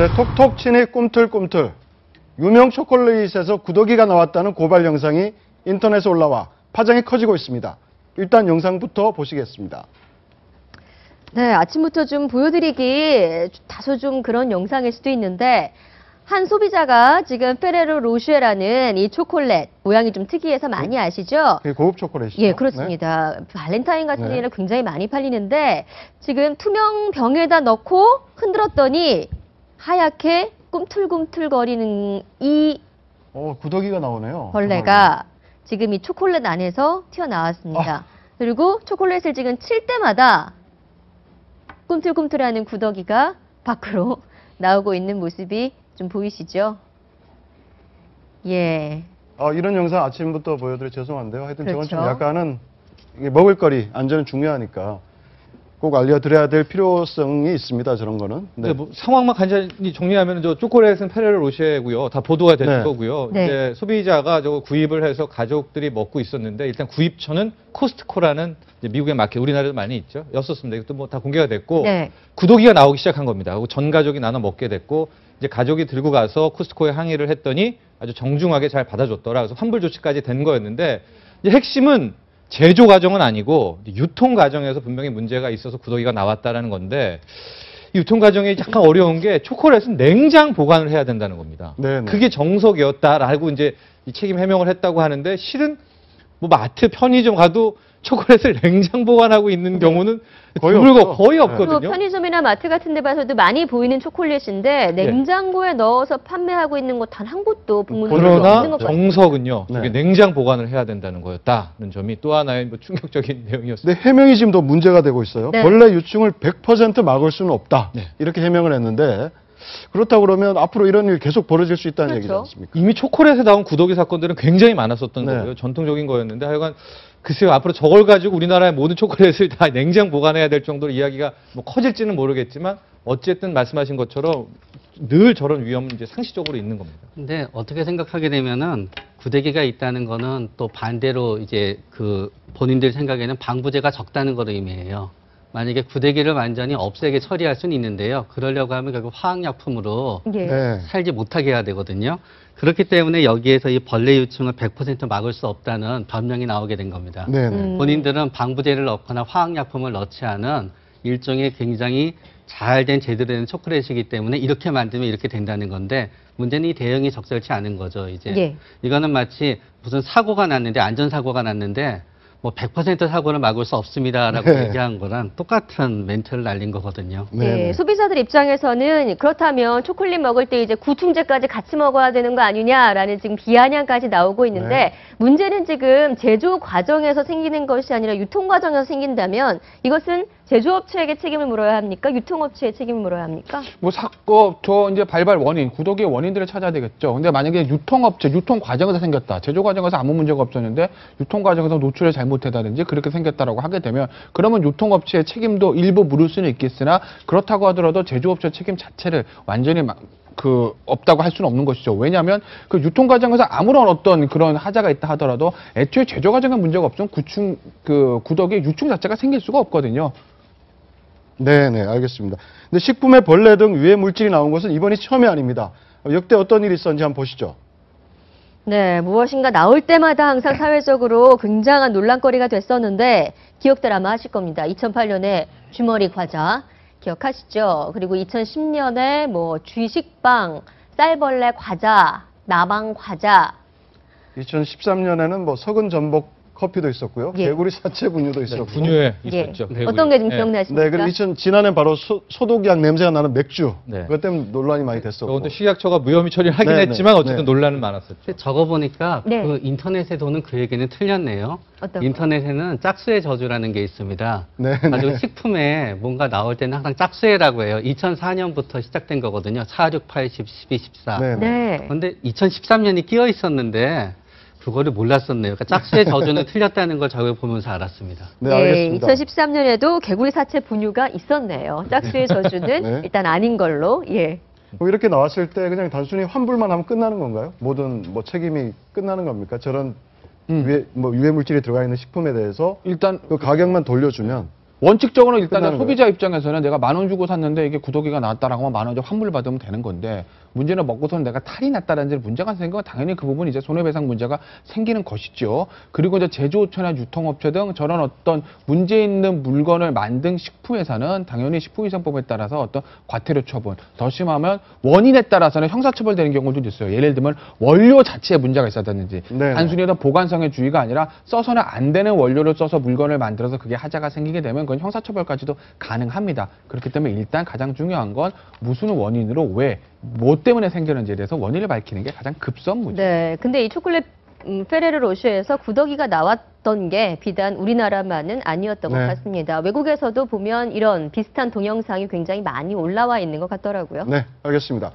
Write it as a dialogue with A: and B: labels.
A: 네, 톡톡 치니 꿈틀꿈틀. 유명 초콜릿에서 구더기가 나왔다는 고발 영상이 인터넷에 올라와 파장이 커지고 있습니다. 일단 영상부터 보시겠습니다.
B: 네, 아침부터 좀 보여드리기 다소 좀 그런 영상일 수도 있는데 한 소비자가 지금 페레로 로쉐라는 이 초콜릿 모양이 좀 특이해서 많이 아시죠?
A: 고급 초콜릿이죠.
B: 예, 그렇습니다. 네. 발렌타인 같은
A: 네.
B: 일은 굉장히 많이 팔리는데 지금 투명 병에다 넣고 흔들었더니 하얗게 꿈틀꿈틀거리는 이
A: 구더기가 나오네요.
B: 벌레가 지금 이 초콜릿 안에서 튀어나왔습니다. 그리고 초콜릿을 지금 칠 때마다 꿈틀꿈틀하는 구더기가 밖으로 나오고 있는 모습이 좀 보이시죠? 예.
A: 이런 영상 아침부터 보여드려 죄송한데요. 하여튼
B: 그렇죠.
A: 저건 좀 약간은 이게 먹을거리, 안전은 중요하니까 꼭 알려드려야 될 필요성이 있습니다. 저런 거는.
C: 네. 뭐 상황만 간단히 정리하면 저 초콜릿은 페레로 로쉐고요. 다 보도가 된
A: 네.
C: 거고요.
B: 네.
C: 이제 소비자가 저거 구입을 해서 가족들이 먹고 있었는데 일단 구입처는 코스트코라는 이제 미국의 마켓, 우리나라에도 많이 있죠. 였었습니다. 이것도 뭐 다 공개가 됐고
B: 네.
C: 구더기가 나오기 시작한 겁니다. 그리고 전 가족이 나눠 먹게 됐고 이제 가족이 들고 가서 코스트코에 항의를 했더니 아주 정중하게 잘 받아줬더라. 그래서 환불 조치까지 된 거였는데 이제 핵심은 제조 과정은 아니고 유통 과정에서 분명히 문제가 있어서 구더기가 나왔다라는 건데 유통 과정이 약간 어려운 게 초콜릿은 냉장 보관을 해야 된다는 겁니다.
A: 네네.
C: 그게 정석이었다라고 이제 이 책임 해명을 했다고 하는데 실은 뭐 마트 편의점 가도 초콜릿을 냉장 보관하고 있는 경우는
A: 거의
C: 드물고
A: 없죠.
C: 거의
A: 네.
C: 없거든요.
B: 그 편의점이나 마트 같은 데 봐서도 많이 보이는 초콜릿인데 냉장고에 넣어서 판매하고 있는 거 단 한 곳도 본 적이 없는
C: 그러나
B: 것 같아요.
C: 정석은요.
A: 네.
C: 이게 냉장 보관을 해야 된다는 거였다는 점이 또 하나의 뭐 충격적인 내용이었습니다.
A: 근데 해명이 지금 더 문제가 되고 있어요.
B: 네.
A: 벌레 유충을 100% 막을 수는 없다.
C: 네.
A: 이렇게 해명을 했는데 그렇다고 그러면 앞으로 이런 일이 계속 벌어질 수 있다는
B: 그렇죠.
A: 얘기지 않습니까?
C: 이미 초콜릿에 나온 구더기 사건들은 굉장히 많았었던
A: 네.
C: 거고요. 전통적인 거였는데 하여간 글쎄요. 앞으로 저걸 가지고 우리나라의 모든 초콜릿을 다 냉장 보관해야 될 정도로 이야기가 뭐 커질지는 모르겠지만 어쨌든 말씀하신 것처럼 늘 저런 위험은 이제 상시적으로 있는 겁니다.
D: 근데 어떻게 생각하게 되면은 구더기가 있다는 거는 또 반대로 이제 그 본인들 생각에는 방부제가 적다는 걸 의미해요. 만약에 구더기를 완전히 없애게 처리할 수는 있는데요. 그러려고 하면 결국 화학약품으로
B: 예.
A: 네.
D: 살지 못하게 해야 되거든요. 그렇기 때문에 여기에서 이 벌레 유충을 100% 막을 수 없다는 변명이 나오게 된 겁니다.
A: 네네.
D: 본인들은 방부제를 넣거나 화학약품을 넣지 않은 일종의 굉장히 잘된 제대로 된 초콜릿이기 때문에 이렇게 만들면 이렇게 된다는 건데 문제는 이 대응이 적절치 않은 거죠. 이제
B: 예.
D: 이거는 마치 무슨 사고가 났는데 안전사고가 났는데 뭐 100% 사고를 막을 수 없습니다라고
A: 네.
D: 얘기한 거랑 똑같은 멘트를 날린 거거든요.
A: 네네.
B: 예, 소비자들 입장에서는 그렇다면 초콜릿 먹을 때 이제 구충제까지 같이 먹어야 되는 거 아니냐라는 지금 비아냥까지 나오고 있는데
A: 네.
B: 문제는 지금 제조 과정에서 생기는 것이 아니라 유통 과정에서 생긴다면 이것은 제조업체에게 책임을 물어야 합니까? 유통업체에 책임을 물어야 합니까?
E: 저 이제 발발 원인, 구더기의 원인들을 찾아야 되겠죠. 근데 만약에 유통업체, 유통 과정에서 생겼다. 제조 과정에서 아무 문제가 없었는데 유통 과정에서 노출을 잘못했다든지 그렇게 생겼다라고 하게 되면 그러면 유통업체의 책임도 일부 물을 수는 있겠으나 그렇다고 하더라도 제조업체 책임 자체를 완전히 없다고 할 수는 없는 것이죠. 왜냐하면 그 유통 과정에서 아무런 어떤 그런 하자가 있다 하더라도 애초에 제조 과정에 문제가 없으면 구더기 유충 자체가 생길 수가 없거든요.
A: 네네, 알겠습니다. 근데 식품에 벌레 등 유해 물질이 나온 것은 이번이 처음이 아닙니다. 역대 어떤 일이 있었는지 한번 보시죠.
B: 네, 무엇인가 나올 때마다 항상 사회적으로 굉장한 논란거리가 됐었는데 기억들 아마 하실 겁니다. 2008년에 쥐머리 과자 기억하시죠? 그리고 2010년에 뭐 쥐식빵, 쌀벌레 과자, 나방 과자.
A: 2013년에는 뭐 석은 전복 커피도 있었고요.
B: 예.
A: 개구리 사체 분유도 있었고.
C: 분유에
B: 예.
C: 있었죠. 개구리.
B: 어떤 게 좀
C: 예.
B: 기억나십니까?
A: 네, 그리고 지난해 바로 소독약 냄새가 나는 맥주.
C: 네.
A: 그것 때문에 논란이 많이 됐었고.
C: 그것도 식약처가 무혐의 처리를 하긴
A: 네,
C: 했지만
A: 네,
C: 어쨌든
A: 네.
C: 논란은 많았었죠.
D: 근데 적어 보니까
B: 네.
D: 그 인터넷에 도는 그 얘기는 틀렸네요.
B: 어떤
D: 인터넷에는 짝수의 저주라는 게 있습니다.
A: 네,
D: 가지고
A: 네.
D: 식품에 뭔가 나올 때는 항상 짝수회라고 해요. 2004년부터 시작된 거거든요. 4, 6, 8, 10, 12, 14.
A: 네, 네.
B: 네.
D: 그런데 2013년이 끼어 있었는데 그거를 몰랐었네요. 그러니까 짝수의 저주는 틀렸다는 걸 저걸 보면서 알았습니다.
A: 네, 알겠습니다.
B: 2013년에도 개구리 사체 분유가 있었네요. 짝수의 저주는
A: 네.
B: 일단 아닌 걸로. 예.
A: 뭐 이렇게 나왔을 때 그냥 단순히 환불만 하면 끝나는 건가요? 모든 뭐 책임이 끝나는 겁니까? 저런 유해 물질이 들어가 있는 식품에 대해서
E: 일단
A: 그 가격만 돌려주면
E: 원칙적으로 일단
A: 끝나는
E: 소비자 입장에서는 내가 10,000원 주고 샀는데 이게 구더기가 나왔다라고 하면 10,000원 환불 받으면 되는 건데 문제는 먹고서는 내가 탈이 났다라는 데 문제가 생기면 당연히 그 부분이 이제 손해배상 문제가 생기는 것이죠. 그리고 이제 제조업체나 유통업체 등 저런 어떤 문제 있는 물건을 만든 식품회사는 당연히 식품위생법에 따라서 어떤 과태료 처분, 더 심하면 원인에 따라서는 형사처벌되는 경우도 있어요. 예를 들면 원료 자체에 문제가 있었다든지
A: 네.
E: 단순히 어떤 보관성의 주의가 아니라 써서는 안 되는 원료를 써서 물건을 만들어서 그게 하자가 생기게 되면 그건 형사처벌까지도 가능합니다. 그렇기 때문에 일단 가장 중요한 건 무슨 원인으로 왜, 뭐 때문에 생기는지에 대해서 원인을 밝히는 게 가장 급선 문제.
B: 네, 근데 이 초콜릿 페레르 로쉐에서 구더기가 나왔던 게 비단 우리나라만은 아니었던 것
A: 네.
B: 같습니다. 외국에서도 보면 이런 비슷한 동영상이 굉장히 많이 올라와 있는 것 같더라고요.
A: 네, 알겠습니다.